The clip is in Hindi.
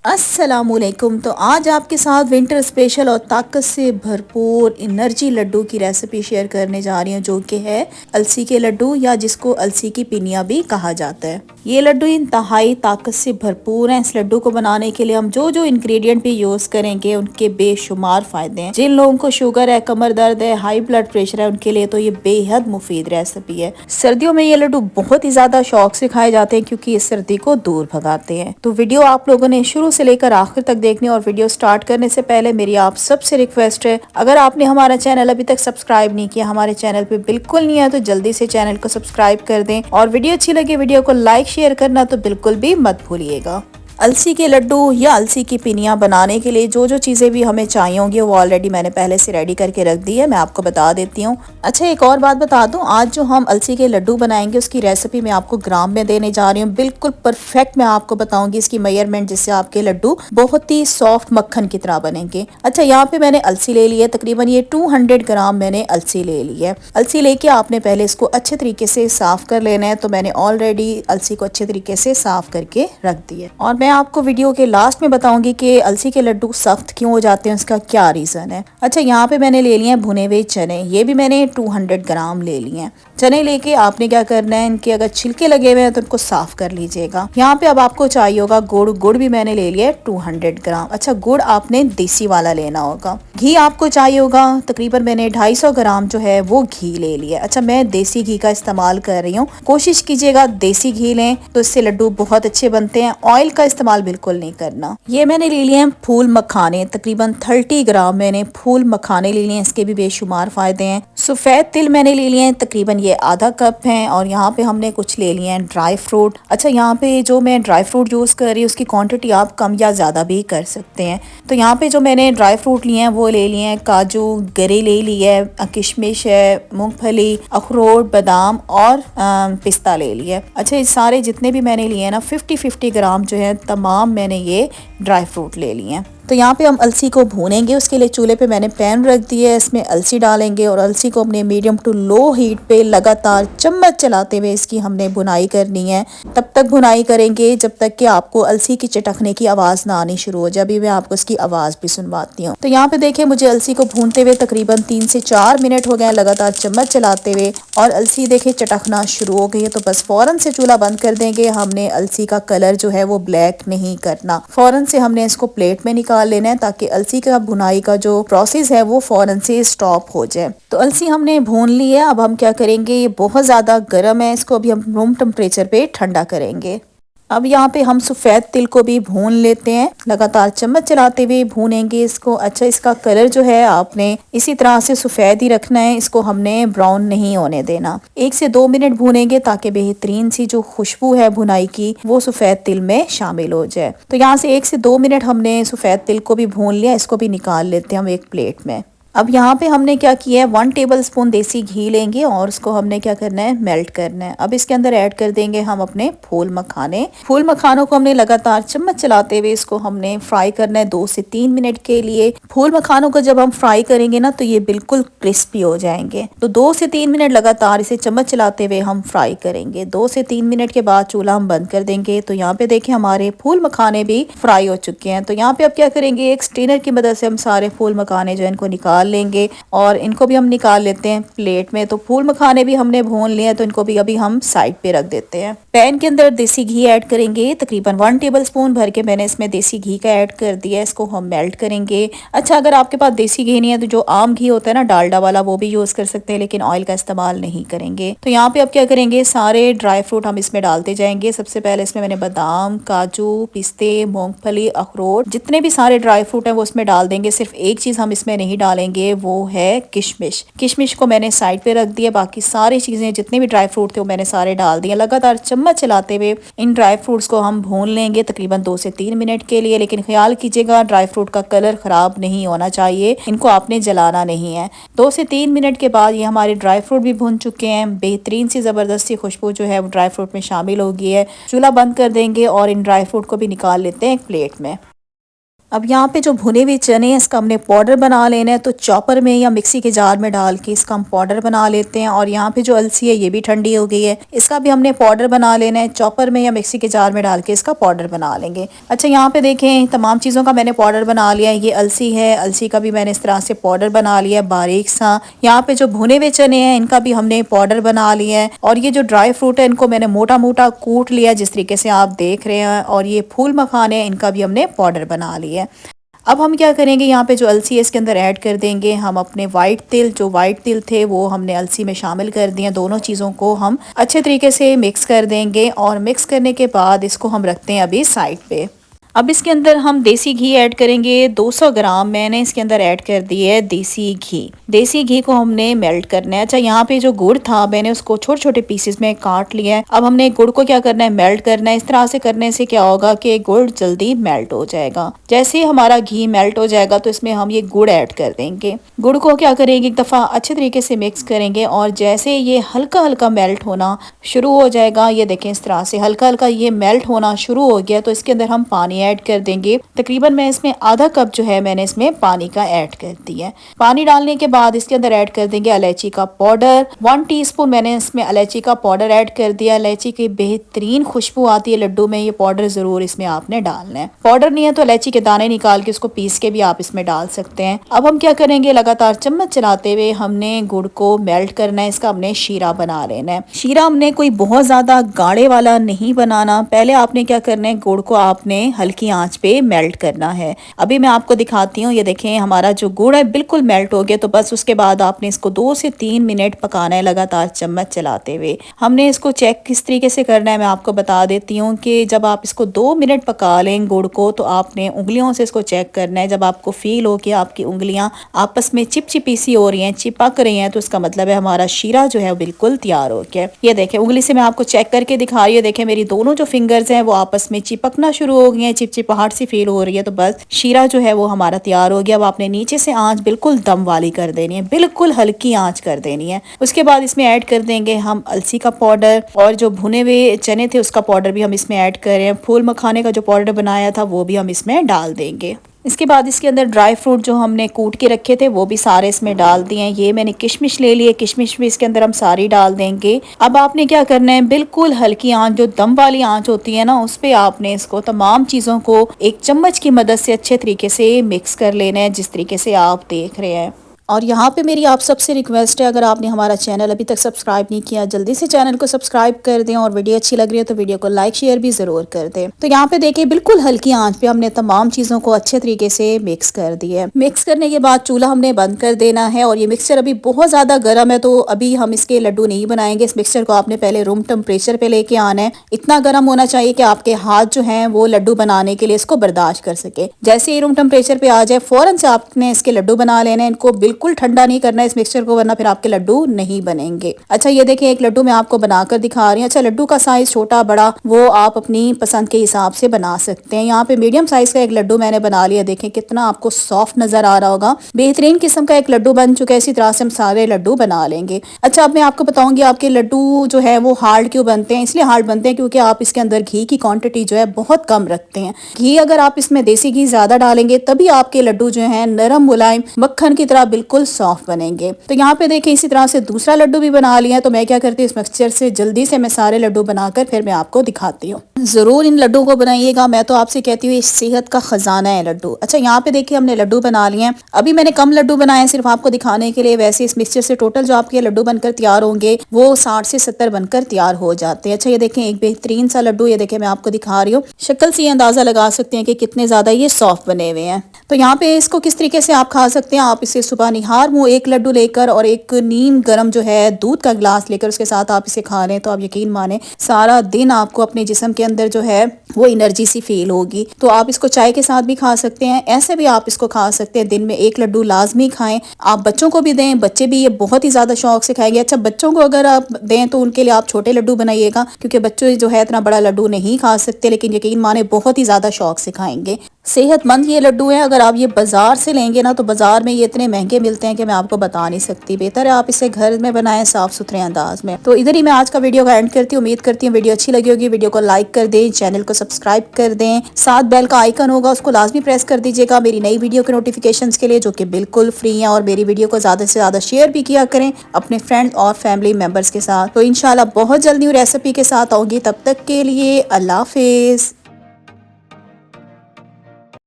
अस्सलामुअलैकुम। तो आज आपके साथ विंटर स्पेशल और ताकत से भरपूर एनर्जी लड्डू की रेसिपी शेयर करने जा रही हूँ, जो कि है अलसी के लड्डू या जिसको अलसी की पिनिया भी कहा जाता है। ये लड्डू इंतहाई ताकत से भरपूर हैं। इस लड्डू को बनाने के लिए हम जो जो इंग्रेडिएंट भी यूज करेंगे उनके बेशुमार फायदे हैं। जिन लोगों को शुगर है, कमर दर्द है, हाई ब्लड प्रेशर है, उनके लिए तो ये बेहद मुफीद रेसिपी है। सर्दियों में ये लड्डू बहुत ही ज्यादा शौक से खाए जाते हैं क्योंकि इस सर्दी को दूर भगाते हैं। तो वीडियो आप लोगों ने शुरू से लेकर आखिर तक देखनी। और वीडियो स्टार्ट करने से पहले मेरी आप सबसे रिक्वेस्ट है, अगर आपने हमारा चैनल अभी तक सब्सक्राइब नहीं किया, हमारे चैनल पे बिल्कुल नहीं है, तो जल्दी से चैनल को सब्सक्राइब कर दें। और वीडियो अच्छी लगे वीडियो को लाइक शेयर करना तो बिल्कुल भी मत भूलिएगा। अलसी के लड्डू या अलसी की पिनिया बनाने के लिए जो जो चीज़ें भी हमें चाहिए होंगी वो ऑलरेडी मैंने पहले से रेडी करके रख दी है। मैं आपको बता देती हूँ। अच्छा, एक और बात बता दूं, आज जो हम अलसी के लड्डू बनाएंगे उसकी रेसिपी मैं आपको ग्राम में देने जा रही हूँ। बिल्कुल परफेक्ट मैं आपको बताऊंगी इसकी मेजरमेंट, जिससे आपके लड्डू बहुत ही सॉफ्ट मक्खन की तरह बनेंगे। अच्छा, यहाँ पे मैंने अलसी ले ली है, तकरीबन ये 200 ग्राम मैंने अलसी ले ली है। अलसी लेके आपने पहले इसको अच्छे तरीके से साफ कर लेना है। तो मैंने ऑलरेडी अलसी को अच्छे तरीके से साफ करके रख दी है। और मैं आपको वीडियो के लास्ट में बताऊंगी कि अलसी के लड्डू सख्त क्यों हो जाते हैं, उसका क्या रीजन है। अच्छा, यहाँ पे मैंने ले लिए हैं भुने हुए चने। ये भी मैंने 200 ग्राम ले लिए हैं। चने लेके आपने क्या करना है, इनके अगर छिलके लगे हुए हैं तो उनको साफ कर लीजिएगा। यहाँ पे अब आपको चाहिए होगा गुड़। गुड़ भी मैंने ले लिया 200 ग्राम। अच्छा, गुड़ आपने देसी वाला लेना होगा। घी आपको चाहिए होगा, तकरीबन मैंने 250 ग्राम जो है वो घी ले लिया। अच्छा, मैं देसी घी का इस्तेमाल कर रही हूँ। कोशिश कीजिएगा देसी घी लें, तो इससे लड्डू बहुत अच्छे बनते हैं। ऑयल का इस्तेमाल बिल्कुल नहीं करना। ये मैंने ले लिए हैं फूल मखाने, तकरीबन 30 ग्राम मैंने फूल मखाने ले लिए हैं। इसके भी बेशुमार फायदे हैं। सफेद तिल मैंने ले लिए हैं, तकरीबन ये आधा कप हैं। और यहाँ पे हमने कुछ ले लिए हैं ड्राई फ्रूट। अच्छा, यहाँ पे जो मैं ड्राई फ्रूट यूज कर रही हूँ उसकी क्वांटिटी आप कम या ज्यादा भी कर सकते हैं। तो यहाँ पे जो मैंने ड्राई फ्रूट लिए हैं वो ले लिए हैं काजू, गरी ले ली है, किशमिश है, मूंगफली, अखरोट, बादाम और पिस्ता ले लिया। अच्छा, ये सारे जितने भी मैंने लिए हैं ना 50-50 ग्राम जो है तमाम मैंने ये ड्राई फ्रूट ले लिए हैं। तो यहाँ पे हम अलसी को भूनेंगे। उसके लिए चूल्हे पे मैंने पैन रख दिया है, इसमें अलसी डालेंगे और अलसी को अपने मीडियम टू लो हीट पे लगातार चम्मच चलाते हुए इसकी हमने भुनाई करनी है। तब तक भुनाई करेंगे जब तक कि आपको अलसी की चटकने की आवाज़ ना आनी शुरू हो जाए। अभी मैं आपको इसकी आवाज़ भी सुनवाती हूँ। तो यहाँ पे देखिए, मुझे अलसी को भूनते हुए तकरीबन 3 से 4 मिनट हो गए लगातार चम्मच चलाते हुए, और अलसी देखिए चटकना शुरू हो गई है। तो बस फौरन से चूल्हा बंद कर देंगे। हमने अलसी का कलर जो है वो ब्लैक नहीं करना। फौरन से हमने इसको प्लेट में निकाल लेना है ताकि अलसी का भुनाई का जो प्रोसेस है वो फौरन से स्टॉप हो जाए। तो अलसी हमने भून ली है। अब हम क्या करेंगे, ये बहुत ज़्यादा गर्म है, इसको अभी हम रूम टेम्परेचर पे ठंडा करेंगे। अब यहाँ पे हम सफ़ेद तिल को भी भून लेते हैं, लगातार चम्मच चलाते हुए भूनेंगे इसको। अच्छा, इसका कलर जो है आपने इसी तरह से सफ़ेद ही रखना है, इसको हमने ब्राउन नहीं होने देना। 1 से 2 मिनट भूनेंगे ताकि बेहतरीन सी जो खुशबू है भुनाई की वो सफ़ेद तिल में शामिल हो जाए। तो यहाँ से 1 से 2 मिनट हमने सफ़ेद तिल को भी भून लिया। इसको भी निकाल लेते हैं हम एक प्लेट में। अब यहाँ पे हमने क्या किया है, 1 टेबलस्पून देसी घी लेंगे और उसको हमने क्या करना है, मेल्ट करना है। अब इसके अंदर ऐड कर देंगे हम अपने फूल मखाने। फूल मखानों को हमने लगातार चम्मच चलाते हुए इसको हमने फ्राई करना है 2 से 3 मिनट के लिए। फूल मखानों को जब हम फ्राई करेंगे ना तो ये बिल्कुल क्रिस्पी हो जाएंगे। तो 2 से 3 मिनट लगातार इसे चम्मच चलाते हुए हम फ्राई करेंगे। 2 से 3 मिनट के बाद चूल्हा हम बंद कर देंगे। तो यहाँ पे देखें हमारे फूल मखाने भी फ्राई हो चुके हैं। तो यहाँ पे अब क्या करेंगे, एक स्ट्रेनर की मदद से हम सारे फूल मखाने जो है इनको निकाल लेंगे और इनको भी हम निकाल लेते हैं प्लेट में। तो फूल मखाने भी हमने भून लिए, तो इनको भी अभी हम साइड पे रख देते हैं। पैन के अंदर देसी घी ऐड करेंगे, तकरीबन 1 टेबलस्पून भर के मैंने इसमें देसी घी का ऐड कर दिया है। इसको हम मेल्ट करेंगे। अच्छा, अगर आपके पास देसी घी नहीं है तो जो आम घी होता है ना, डालडा वाला, वो भी यूज कर सकते हैं, लेकिन ऑयल का इस्तेमाल नहीं करेंगे। तो यहाँ पे अब क्या करेंगे, सारे ड्राई फ्रूट हम इसमें डालते जाएंगे। सबसे पहले इसमें मैंने बादाम, काजू, पिस्ते, मूंगफली, अखरोट, जितने भी सारे ड्राई फ्रूट है वो इसमें डाल देंगे। सिर्फ एक चीज हम इसमें नहीं डालेंगे, वो है किशमिश। किशमिश को मैंने साइड पे रख दिया। बाकी सारी चीजें जितने भी ड्राई फ्रूट थे वो मैंने सारे डाल दिए। लगातार चम्मच चलाते हुए इन ड्राई फ्रूट्स को हम भून लेंगे तकरीबन 2 से 3 मिनट के लिए। लेकिन ख्याल कीजिएगा ड्राई फ्रूट का कलर खराब नहीं होना चाहिए, इनको आपने जलाना नहीं है। 2 से 3 मिनट के बाद ये हमारे ड्राई फ्रूट भी भून चुके हैं। बेहतरीन सी जबरदस्ती खुशबू जो है वो ड्राई फ्रूट में शामिल हो गई है। चूल्हा बंद कर देंगे और इन ड्राई फ्रूट को भी निकाल लेते हैं एक प्लेट में। अब यहाँ पे जो भुने हुए चने हैं इसका हमने पाउडर बना लेना है, तो चॉपर में या मिक्सी के जार में डाल के इसका हम पाउडर बना लेते हैं। और यहाँ पे जो अलसी है ये भी ठंडी हो गई है, इसका भी हमने पाउडर बना लेना है, चॉपर में या मिक्सी के जार में डाल के इसका पाउडर बना लेंगे। अच्छा, यहाँ पे देखें तमाम चीज़ों का मैंने पाउडर बना लिया है। ये अलसी है, अलसी का भी मैंने इस तरह से पाउडर बना लिया है बारीक सा। यहाँ पे जो भुने हुए चने हैं इनका भी हमने पाउडर बना लिया है। और ये जो ड्राई फ्रूट है इनको मैंने मोटा मोटा कूट लिया जिस तरीके से आप देख रहे हैं। और ये फूल मखाने हैं इनका भी हमने पाउडर बना लिया। अब हम क्या करेंगे, यहाँ पे जो अलसी है इसके अंदर ऐड कर देंगे हम अपने वाइट तिल। जो वाइट तिल थे वो हमने अलसी में शामिल कर दिए। दोनों चीज़ों को हम अच्छे तरीके से मिक्स कर देंगे और मिक्स करने के बाद इसको हम रखते हैं अभी साइड पे। अब इसके अंदर हम देसी घी ऐड करेंगे। 200 ग्राम मैंने इसके अंदर ऐड कर दी है देसी घी। देसी घी को हमने मेल्ट करना है। अच्छा, यहाँ पे जो गुड़ था मैंने उसको छोटे छोटे पीसेस में काट लिया है। अब हमने गुड़ को क्या करना है, मेल्ट करना है। इस तरह से करने से क्या होगा कि गुड़ जल्दी मेल्ट हो जाएगा। जैसे ही हमारा घी मेल्ट हो जाएगा तो इसमें हम ये गुड़ ऐड कर देंगे। गुड़ को क्या करेंगे, एक दफ़ा अच्छे तरीके से मिक्स करेंगे और जैसे ये हल्का हल्का मेल्ट होना शुरू हो जाएगा, ये देखें इस तरह से हल्का हल्का ये मेल्ट होना शुरू हो गया, तो इसके अंदर हम पानी ऐड कर देंगे। तकरीबन मैं इसमें आधा कप जो है मैंने इसमें पानी का ऐड कर दिया है। पानी डालने के बाद इसके अंदर ऐड कर देंगे इलायची का पाउडर। 1 टीस्पून मैंने इसमें इलायची का पाउडर ऐड कर दिया। इलायची की बेहतरीन खुशबू आती है लड्डू में, ये पाउडर जरूर इसमें आपने डालना है। पाउडर नहीं है तो इलायची के दाने निकाल के उसको पीस के भी आप इसमें डाल सकते हैं। अब हम क्या करेंगे, लगातार चम्मच चलाते हुए हमने गुड़ को मेल्ट करना है। इसका हमने शीरा बना लेना है। शीरा हमने कोई बहुत ज्यादा गाढ़े वाला नहीं बनाना। पहले आपने क्या करना है, गुड़ को आपने हल्की आंच पे मेल्ट करना है। अभी मैं आपको दिखाती हूँ। ये देखें हमारा जो गुड़ है बिल्कुल मेल्ट हो गया। तो बस उसके बाद आपने इसको 2 से 3 मिनट पकाना है लगातार चम्मच चलाते हुए। हमने इसको चेक किस तरीके से करना है मैं आपको बता देती हूँ कि जब आप इसको 2 मिनट पका लें गुड़ को, तो आपने उंगलियों से इसको चेक करना है। जब आपको फील हो कि आपकी उंगलियां आपस में चिपचिपी सी हो रही हैं, चिपक रही हैं, तो इसका मतलब है हमारा शीरा जो है बिल्कुल तैयार हो गया। ये देखें उंगली से मैं आपको चेक करके दिखा रही हूँ। देखें मेरी दोनों जो फिंगर्स हैं वो आपस में चिपकना शुरू हो गई हैं, चिपचिपाहट सी फील हो रही है। तो बस शीरा जो है वो हमारा तैयार हो गया। अब आपने नीचे से आंच बिल्कुल दम वाली कर देनी है, बिल्कुल हल्की आंच कर देनी है। उसके बाद इसमें ऐड कर देंगे हम अलसी का पाउडर और जो भुने हुए चने थे उसका पाउडर भी हम इसमें ऐड कर रहे हैं। फूल मखाने का जो पाउडर बनाया था वो भी हम इसमें डाल देंगे। इसके बाद इसके अंदर ड्राई फ्रूट जो हमने कूट के रखे थे वो भी सारे इसमें डाल दिए हैं। ये मैंने किशमिश ले लिए, किशमिश भी इसके अंदर हम सारी डाल देंगे। अब आपने क्या करना है, बिल्कुल हल्की आंच, जो दम वाली आंच होती है ना, उस पे आपने इसको तमाम चीज़ों को एक चम्मच की मदद से अच्छे तरीके से मिक्स कर लेना है जिस तरीके से आप देख रहे हैं। और यहाँ पे मेरी आप सबसे रिक्वेस्ट है, अगर आपने हमारा चैनल अभी तक सब्सक्राइब नहीं किया जल्दी से चैनल को सब्सक्राइब कर दें और वीडियो अच्छी लग रही है तो वीडियो को लाइक शेयर भी ज़रूर कर दें। तो यहाँ पे देखिए बिल्कुल हल्की आंच पे हमने तमाम चीज़ों को अच्छे तरीके से मिक्स कर दिया है। मिक्स करने के बाद चूल्हा हमने बंद कर देना है। और ये मिक्सचर अभी बहुत ज़्यादा गर्म है तो अभी हम इसके लड्डू नहीं बनाएंगे। इस मिक्सचर को आपने पहले रूम टेम्परेचर पे लेके आना है। इतना गर्म होना चाहिए कि आपके हाथ जो है वो लड्डू बनाने के लिए इसको बर्दाश्त कर सके। जैसे ही रूम टेम्परेचर पे आ जाए फौरन से आपने इसके लड्डू बना लेने। इनको बिल्कुल ठंडा नहीं करना इस मिक्सचर को, वरना फिर आपके लड्डू नहीं बनेंगे। अच्छा, ये देखिए एक लड्डू मैं आपको बनाकर दिखा रही हूँ। अच्छा, लड्डू का साइज छोटा बड़ा वो आप अपनी पसंद के हिसाब से बना सकते हैं। यहाँ पे मीडियम साइज का एक लड्डू मैंने बना लिया। देखें कितना आपको सॉफ्ट नजर आ रहा होगा। बेहतरीन किस्म का एक लड्डू बन चुका है। इसी तरह से हम सारे लड्डू बना लेंगे। अच्छा, अब मैं आपको बताऊंगी आपके लड्डू जो है वो हार्ड क्यों बनते हैं। इसलिए हार्ड बनते हैं क्योंकि आप इसके अंदर घी की क्वांटिटी जो है बहुत कम रखते हैं। घी अगर आप इसमें देसी घी ज्यादा डालेंगे तभी आपके लड्डू जो है नरम मुलायम मक्खन की तरह बिल्कुल सॉफ्ट बनेंगे। तो यहाँ पे देखें इसी तरह से दूसरा लड्डू भी बना लिया। तो मैं क्या करती हूँ, इस मिक्सचर से जल्दी से मैं सारे लड्डू बनाकर फिर मैं आपको दिखाती हूँ। जरूर इन लड्डू को बनाइएगा। मैं तो आपसे कहती हूँ सेहत का खजाना है लड्डू। अच्छा, यहाँ पे देखिए हमने लड्डू बना लिए हैं। अभी मैंने कम लड्डू बनाए सिर्फ आपको दिखाने के लिए। वैसे इस मिक्सचर से टोटल जो आपके लड्डू बनकर तैयार होंगे वो 60 से 70 बनकर तैयार हो जाते हैं। अच्छा, ये देखें एक बेहतरीन सा लड्डू, ये देखें मैं आपको दिखा रही हूँ। शक्ल से अंदाजा लगा सकते हैं कि कितने ज्यादा ये सॉफ्ट बने हुए हैं। तो यहाँ पे इसको किस तरीके से आप खा सकते हैं, आप इसे सुबह निहार मुंह एक लड्डू लेकर और एक नीम गरम जो है दूध का गिलास लेकर उसके साथ आप इसे खा लें तो आप यकीन माने सारा दिन आपको अपने जिस्म के अंदर जो है वो एनर्जी सी फील होगी। तो आप इसको चाय के साथ भी खा सकते हैं, ऐसे भी आप इसको खा सकते हैं। दिन में एक लड्डू लाजमी खाएं। आप बच्चों को भी दें, बच्चे भी ये बहुत ही ज्यादा शौक से खाएंगे। अच्छा, बच्चों को अगर आप दें तो उनके लिए आप छोटे लड्डू बनाइएगा क्योंकि बच्चे जो है इतना बड़ा लड्डू नहीं खा सकते, लेकिन यकीन माने बहुत ही ज्यादा शौक से खाएंगे। सेहतमंद ये लड्डू हैं। अगर आप ये बाजार से लेंगे ना तो बाजार में ये इतने महंगे मिलते हैं कि मैं आपको बता नहीं सकती। बेहतर है आप इसे घर में बनाएं साफ सुथरे अंदाज में। तो इधर ही मैं आज का वीडियो का एंड करती हूँ। उम्मीद करती हूँ वीडियो अच्छी लगी होगी। वीडियो को लाइक कर दें, चैनल को सब्सक्राइब कर दें, साथ बेल का आइकन होगा उसको लाजमी प्रेस कर दीजिएगा मेरी नई वीडियो के नोटिफिकेशंस के लिए, जो कि बिल्कुल फ्री है। और मेरी वीडियो को ज़्यादा से ज़्यादा शेयर भी किया करें अपने फ्रेंड्स और फैमिली मेम्बर्स के साथ। तो इंशाल्लाह बहुत जल्दी रेसिपी के साथ आऊँगी, तब तक के लिए अल्लाह हाफिज़।